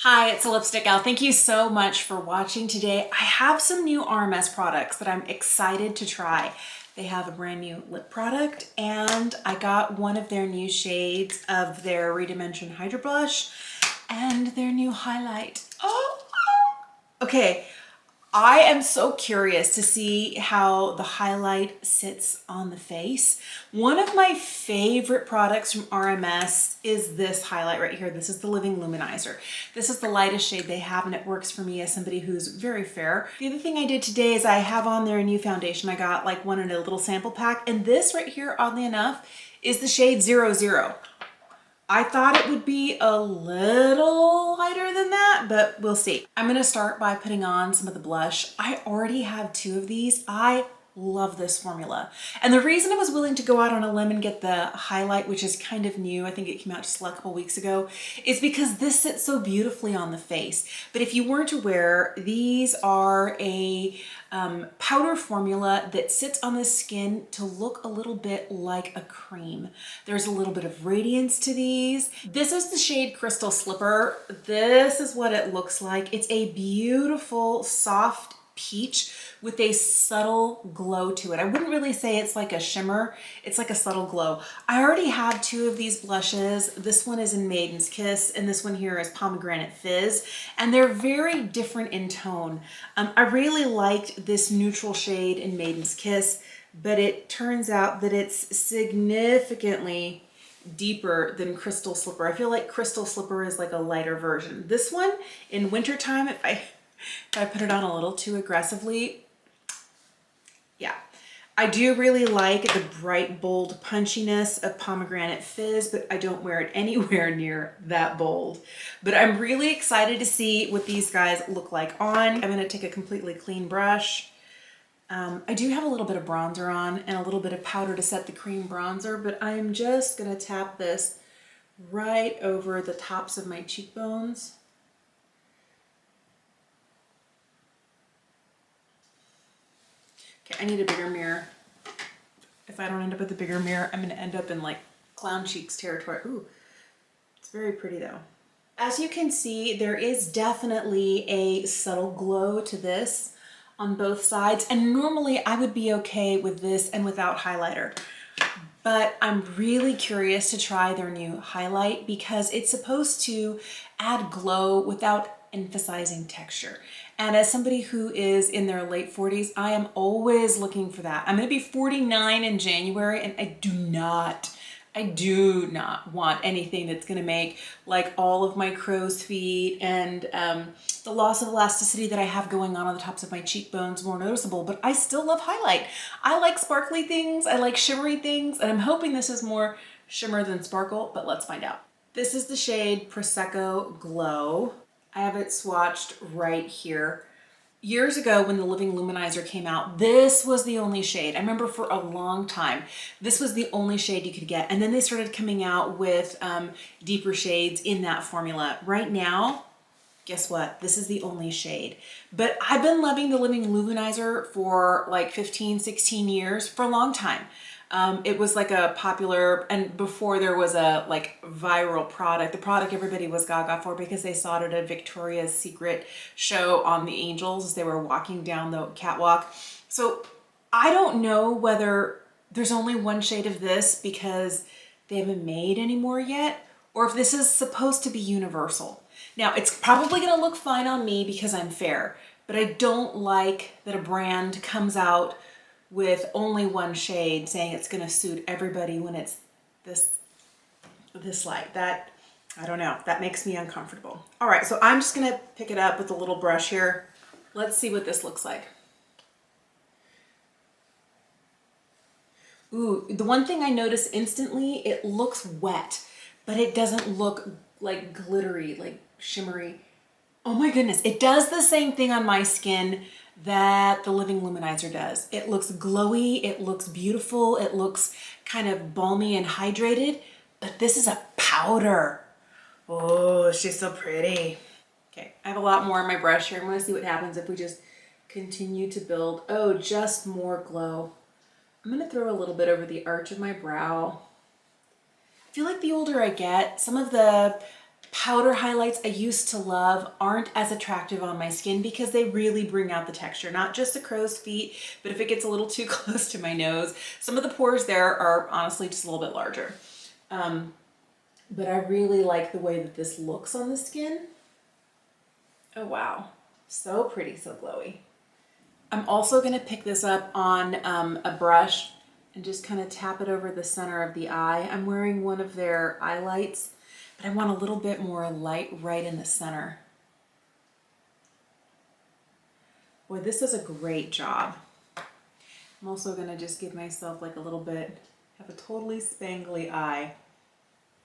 Hi, it's a Lipstick Gal. Thank you so much for watching today. I have some new RMS products that I'm excited to try. They have a brand new lip product and I got one of their new shades of their ReDimension Hydra Blush and their new highlight. Oh, okay. I am so curious to see how the highlight sits on the face. One of my favorite products from RMS is this highlight right here. This is the Living Luminizer. This is the lightest shade they have and it works for me as somebody who's very fair. The other thing I did today is I have on there a new foundation. I got like one in a little sample pack, and this right here, oddly enough, is the shade 00. I thought it would be a little lighter than that, but we'll see. I'm gonna start by putting on some of the blush. I already have two of these. I love this formula. And the reason I was willing to go out on a limb and get the highlight, which is kind of new, I think it came out just a couple weeks ago, is because this sits so beautifully on the face. But if you weren't aware, these are a powder formula that sits on the skin to look a little bit like a cream. There's a little bit of radiance to these. This is the shade Crystal Slipper. This is what it looks like. It's a beautiful, soft peach with a subtle glow to it. I wouldn't really say it's like a shimmer. It's like a subtle glow. I already have two of these blushes. This one is in Maiden's Kiss and this one here is Pomegranate Fizz, and they're very different in tone. I really liked this neutral shade in Maiden's Kiss, but it turns out that it's significantly deeper than Crystal Slipper. I feel like Crystal Slipper is like a lighter version. This one in wintertime, if I put it on a little too aggressively, yeah. I do really like the bright, bold punchiness of Pomegranate Fizz, but I don't wear it anywhere near that bold. But I'm really excited to see what these guys look like on. I'm gonna take a completely clean brush. I do have a little bit of bronzer on and a little bit of powder to set the cream bronzer, but I'm just gonna tap this right over the tops of my cheekbones. Okay, I need a bigger mirror. If I don't end up with a bigger mirror, I'm gonna end up in like clown cheeks territory. Ooh, it's very pretty though. As you can see, there is definitely a subtle glow to this on both sides. And normally I would be okay with this and without highlighter. But I'm really curious to try their new highlight because it's supposed to add glow without emphasizing texture. And as somebody who is in their late 40s, I am always looking for that. I'm gonna be 49 in January and I do not want anything that's gonna make like all of my crow's feet and the loss of elasticity that I have going on the tops of my cheekbones more noticeable, but I still love highlight. I like sparkly things, I like shimmery things, and I'm hoping this is more shimmer than sparkle, but let's find out. This is the shade Prosecco Glow. I have it swatched right here. Years ago when the Living Luminizer came out, this was the only shade. I remember for a long time, this was the only shade you could get. And then they started coming out with deeper shades in that formula. Right now, guess what? This is the only shade. But I've been loving the Living Luminizer for like 15, 16 years, for a long time. It was like a popular, and before there was a like viral product, the product everybody was gaga for because they saw it at a Victoria's Secret show on the Angels as they were walking down the catwalk. So I don't know whether there's only one shade of this because they haven't made any more yet, or if this is supposed to be universal. Now it's probably gonna look fine on me because I'm fair, but I don't like that a brand comes out with only one shade saying it's gonna suit everybody when it's this light. That, I don't know, that makes me uncomfortable. All right, so I'm just gonna pick it up with a little brush here. Let's see what this looks like. Ooh, the one thing I notice instantly, it looks wet, but it doesn't look like glittery, like shimmery. Oh my goodness, it does the same thing on my skin that the Living Luminizer does. It looks glowy, it looks beautiful, it looks kind of balmy and hydrated, but this is a powder. Oh, she's so pretty. Okay, I have a lot more on my brush here. I'm gonna see what happens if we just continue to build. Oh, just more glow. I'm gonna throw a little bit over the arch of my brow. I feel like the older I get, some of the Powder highlights I used to love aren't as attractive on my skin because they really bring out the texture, not just the crow's feet, but if it gets a little too close to my nose, some of the pores there are honestly just a little bit larger. But I really like the way that this looks on the skin. Oh wow, so pretty, so glowy. I'm also gonna pick this up on a brush and just kind of tap it over the center of the eye. I'm wearing one of their eye lights, but I want a little bit more light right in the center. Boy, this does a great job. I'm also gonna just give myself like a little bit, have a totally spangly eye,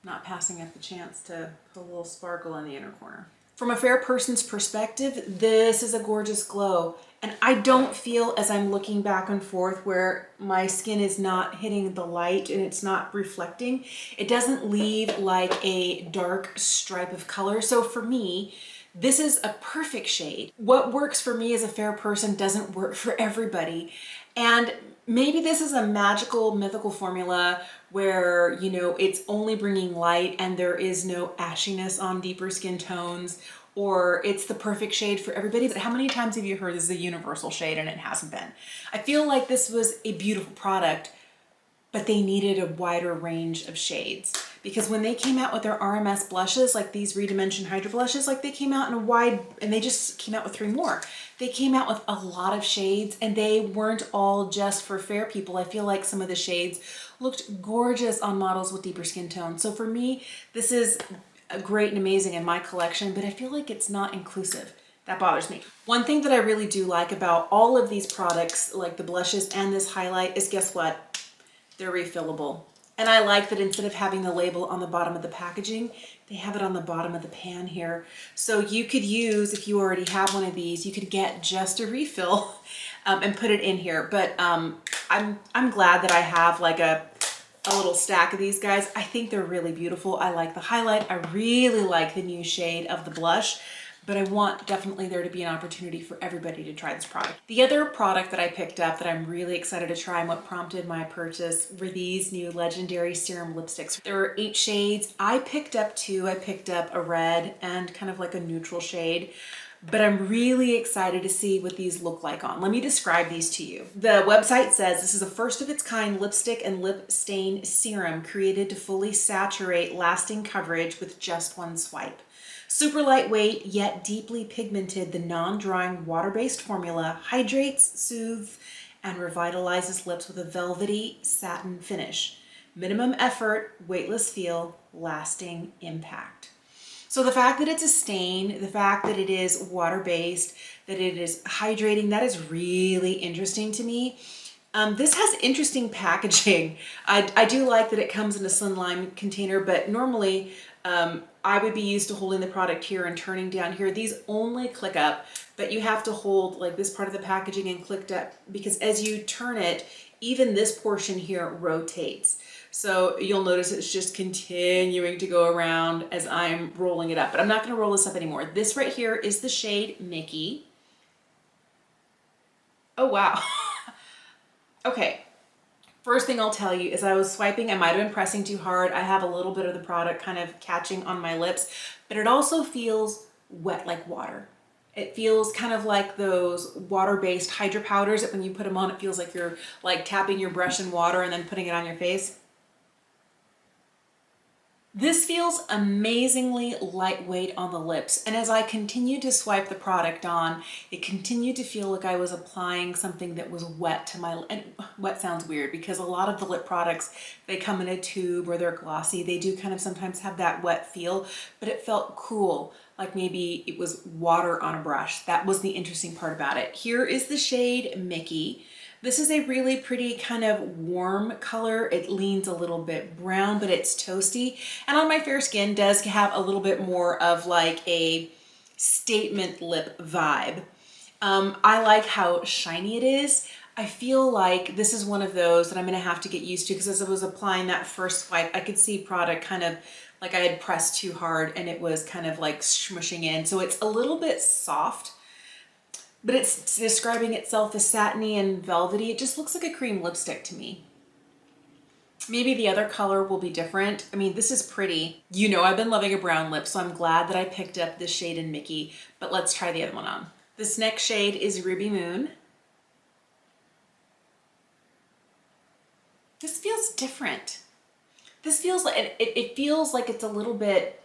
not passing up the chance to put a little sparkle in the inner corner. From a fair person's perspective, this is a gorgeous glow. And I don't feel, as I'm looking back and forth, where my skin is not hitting the light and it's not reflecting, it doesn't leave like a dark stripe of color. So for me, this is a perfect shade. What works for me as a fair person doesn't work for everybody. And maybe this is a magical, mythical formula where, you know, it's only bringing light and there is no ashiness on deeper skin tones, or it's the perfect shade for everybody. But how many times have you heard this is a universal shade and it hasn't been? I feel like this was a beautiful product, but they needed a wider range of shades. Because when they came out with their RMS blushes, like these ReDimension Hydra blushes, like they came out in a wide, and they just came out with 3 more. They came out with a lot of shades and they weren't all just for fair people. I feel like some of the shades looked gorgeous on models with deeper skin tones. So for me, this is great and amazing in my collection, but I feel like it's not inclusive. That bothers me. One thing that I really do like about all of these products, like the blushes and this highlight, is guess what? They're refillable. And I like that instead of having the label on the bottom of the packaging, they have it on the bottom of the pan here. So you could use, if you already have one of these, you could get just a refill and put it in here. But I'm glad that I have like a little stack of these guys. I think they're really beautiful. I like the highlight. I really like the new shade of the blush, but I want definitely there to be an opportunity for everybody to try this product. The other product that I picked up that I'm really excited to try and what prompted my purchase were these new legendary serum lipsticks. There are 8 shades. I picked up 2. I picked up a red and kind of like a neutral shade, but I'm really excited to see what these look like on. Let me describe these to you. The website says this is a first of its kind lipstick and lip stain serum created to fully saturate lasting coverage with just one swipe. Super lightweight, yet deeply pigmented, the non-drying water-based formula hydrates, soothes, and revitalizes lips with a velvety satin finish. Minimum effort, weightless feel, lasting impact. So the fact that it's a stain, the fact that it is water-based, that it is hydrating, that is really interesting to me. This has interesting packaging. I do like that it comes in a slimline container, but normally I would be used to holding the product here and turning down here. These only click up, but you have to hold like this part of the packaging and clicked up because as you turn it, even this portion here rotates. So you'll notice it's just continuing to go around as I'm rolling it up, but I'm not going to roll this up anymore. This right here is the shade Mickey. Oh, wow. Okay. First thing I'll tell you is I was swiping, I might have been pressing too hard. I have a little bit of the product kind of catching on my lips, but it also feels wet like water. It feels kind of like those water-based Hydra powders that when you put them on, it feels like you're like tapping your brush in water and then putting it on your face. This feels amazingly lightweight on the lips, and as I continued to swipe the product on, it continued to feel like I was applying something that was wet to my, and wet sounds weird because a lot of the lip products, they come in a tube or they're glossy. They do kind of sometimes have that wet feel, but it felt cool, like maybe it was water on a brush. That was the interesting part about it. Here is the shade Mickey. This is a really pretty kind of warm color. It leans a little bit brown, but it's toasty. And on my fair skin does have a little bit more of like a statement lip vibe. I like how shiny it is. I feel like this is one of those that I'm gonna have to get used to because as I was applying that first swipe, I could see product kind of like I had pressed too hard and it was kind of like smushing in. So it's a little bit soft, but it's describing itself as satiny and velvety. It just looks like a cream lipstick to me. Maybe the other color will be different. I mean, this is pretty. You know, I've been loving a brown lip, so I'm glad that I picked up this shade in Mickey, but let's try the other one on. This next shade is Ruby Moon. This feels different. This feels like, it feels like it's a little bit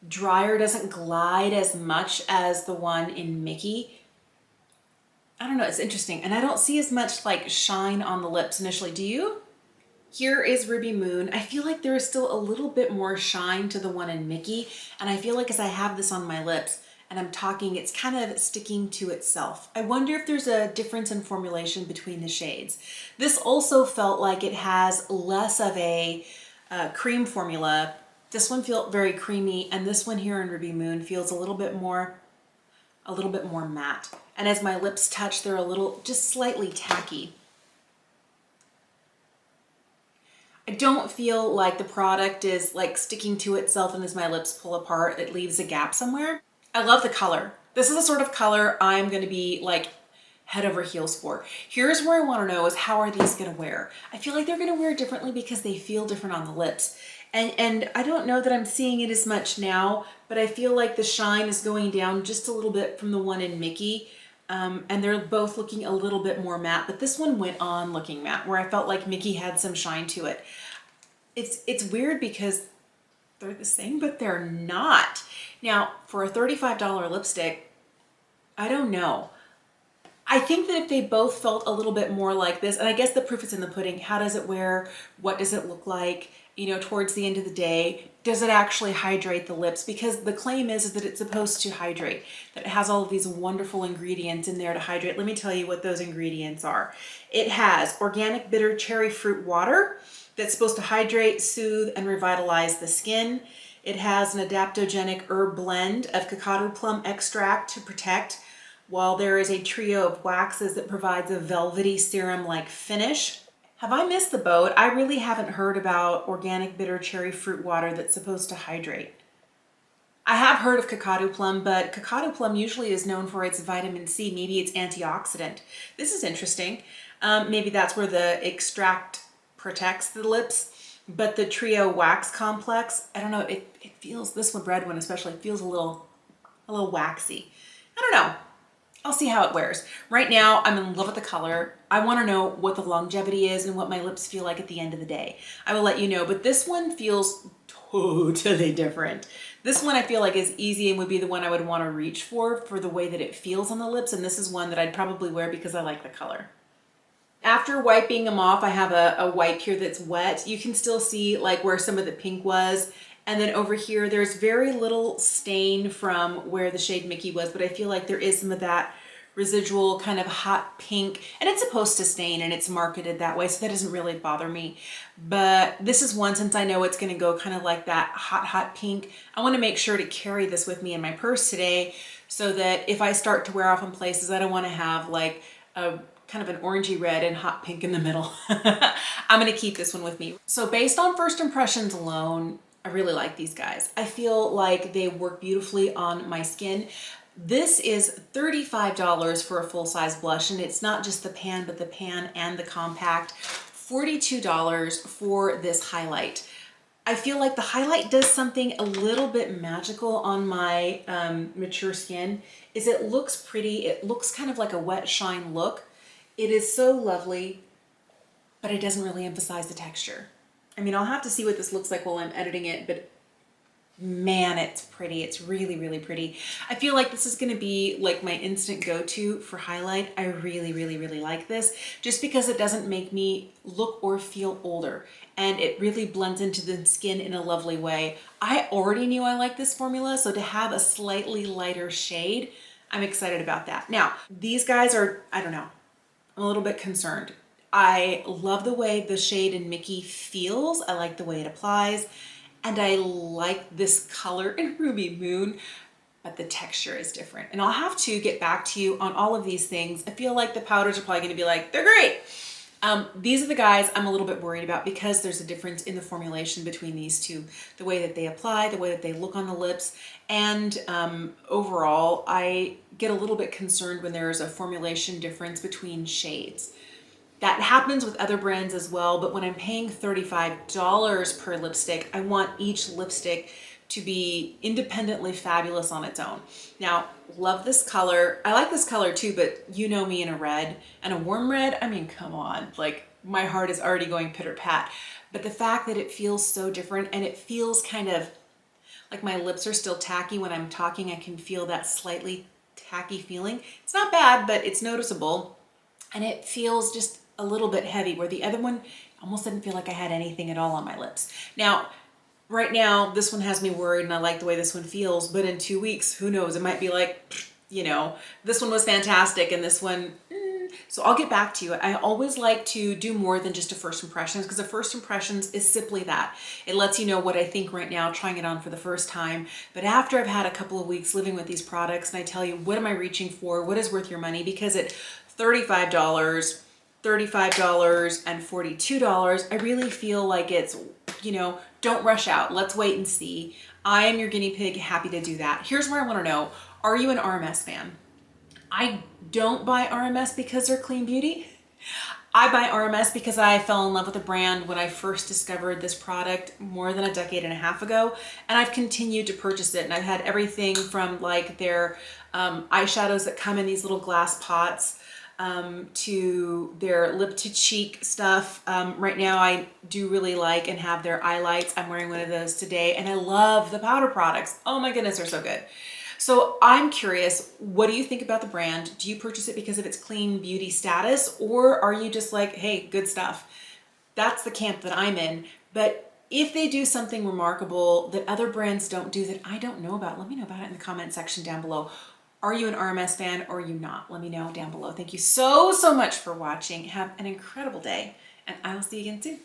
drier, doesn't glide as much as the one in Mickey. I don't know, it's interesting. And I don't see as much like shine on the lips initially, do you? Here is Ruby Moon. I feel like there is still a little bit more shine to the one in Mickey. And I feel like as I have this on my lips and I'm talking, it's kind of sticking to itself. I wonder if there's a difference in formulation between the shades. This also felt like it has less of a cream formula. This one felt very creamy, and this one here in Ruby Moon feels a little bit more matte. And as my lips touch, they're a little, just slightly tacky. I don't feel like the product is like sticking to itself, and as my lips pull apart, it leaves a gap somewhere. I love the color. This is the sort of color I'm gonna be like head over heels for. Here's where I wanna know is how are these gonna wear? I feel like they're gonna wear differently because they feel different on the lips. And I don't know that I'm seeing it as much now, but I feel like the shine is going down just a little bit from the one in Mickey. And they're both looking a little bit more matte, but this one went on looking matte, where I felt like Mickey had some shine to it. It's weird because they're the same, but they're not. Now, for a $35 lipstick, I don't know. I think that if they both felt a little bit more like this, and I guess the proof is in the pudding, how does it wear? What does it look like? You know, towards the end of the day, does it actually hydrate the lips? Because the claim is that it's supposed to hydrate, that it has all of these wonderful ingredients in there to hydrate. Let me tell you what those ingredients are. It has organic bitter cherry fruit water that's supposed to hydrate, soothe, and revitalize the skin. It has an adaptogenic herb blend of cacao plum extract to protect, while there is a trio of waxes that provides a velvety serum-like finish. Have I missed the boat? I really haven't heard about organic bitter cherry fruit water that's supposed to hydrate. I have heard of cacao plum, but cacao plum usually is known for its vitamin C. Maybe it's antioxidant. This is interesting. Maybe that's where the extract protects the lips, but the trio wax complex, I don't know, it feels, this one, red one especially, feels a little waxy. I don't know. I'll see how it wears. Right now, I'm in love with the color. I want to know what the longevity is and what my lips feel like at the end of the day. I will let you know, but this one feels totally different. This one I feel like is easy and would be the one I would want to reach for the way that it feels on the lips, and this is one that I'd probably wear because I like the color. After wiping them off, I have a wipe here that's wet. You can still see like where some of the pink was. And then over here, there's very little stain from where the shade Mickey was, but I feel like there is some of that residual kind of hot pink, and it's supposed to stain and it's marketed that way, so that doesn't really bother me. But this is one, since I know it's gonna go kind of like that hot pink, I wanna make sure to carry this with me in my purse today so that if I start to wear off in places, I don't wanna have like a kind of an orangey red and hot pink in the middle. I'm gonna keep this one with me. So based on first impressions alone, I really like these guys. I feel like they work beautifully on my skin. This is $35 for a full-size blush, and it's not just the pan, but the pan and the compact. $42 for this highlight. I feel like the highlight does something a little bit magical on my mature skin. It looks pretty. It looks kind of like a wet shine look. It is so lovely, but it doesn't really emphasize the texture. I mean, I'll have to see what this looks like while I'm editing it, but man, it's pretty. It's really, really pretty. I feel like this is going to be like my instant go-to for highlight. I really, really, really like this just because it doesn't make me look or feel older, and it really blends into the skin in a lovely way. I already knew I liked this formula, so to have a slightly lighter shade, I'm excited about that. Now, these guys are, I don't know, I'm a little bit concerned. I love the way the shade in Mickey feels. I like the way it applies. And I like this color in Ruby Moon, but the texture is different. And I'll have to get back to you on all of these things. I feel like the powders are probably gonna be like, they're great. These are the guys I'm a little bit worried about because there's a difference in the formulation between these two. The way that they apply, the way that they look on the lips, and overall, I get a little bit concerned when there is a formulation difference between shades. That happens with other brands as well, but when I'm paying $35 per lipstick, I want each lipstick to be independently fabulous on its own. Now, love this color. I like this color too, but you know me in a red, and a warm red, I mean, come on, like my heart is already going pitter pat. But the fact that it feels so different, and it feels kind of like my lips are still tacky when I'm talking, I can feel that slightly tacky feeling. It's not bad, but it's noticeable, and it feels just a little bit heavy, where the other one almost didn't feel like I had anything at all on my lips. Now, right now, this one has me worried, and I like the way this one feels, but in 2 weeks, who knows? It might be like, you know, this one was fantastic, and this one, So I'll get back to you. I always like to do more than just a first impressions, because a first impressions is simply that. It lets you know what I think right now, trying it on for the first time. But after I've had a couple of weeks living with these products, and I tell you, what am I reaching for? What is worth your money? Because at $35, and $42, I really feel like it's, you know, don't rush out. Let's wait and see. I am your guinea pig, happy to do that. Here's where I want to know, are you an RMS fan? I don't buy RMS because they're clean beauty. I buy RMS because I fell in love with the brand when I first discovered this product more than a decade and a half ago, and I've continued to purchase it. And I've had everything from like their eyeshadows that come in these little glass pots, to their lip to cheek stuff. Right now I do really like and have their eye lights. I'm wearing one of those today, and I love the powder products. Oh my goodness, they're so good. So I'm curious, what do you think about the brand? Do you purchase it because of its clean beauty status, or are you just like, hey, good stuff? That's the camp that I'm in. But if they do something remarkable that other brands don't do that I don't know about, let me know about it in the comment section down below. Are you an RMS fan or are you not? Let me know down below. Thank you so much for watching. Have an incredible day, and I will see you again soon.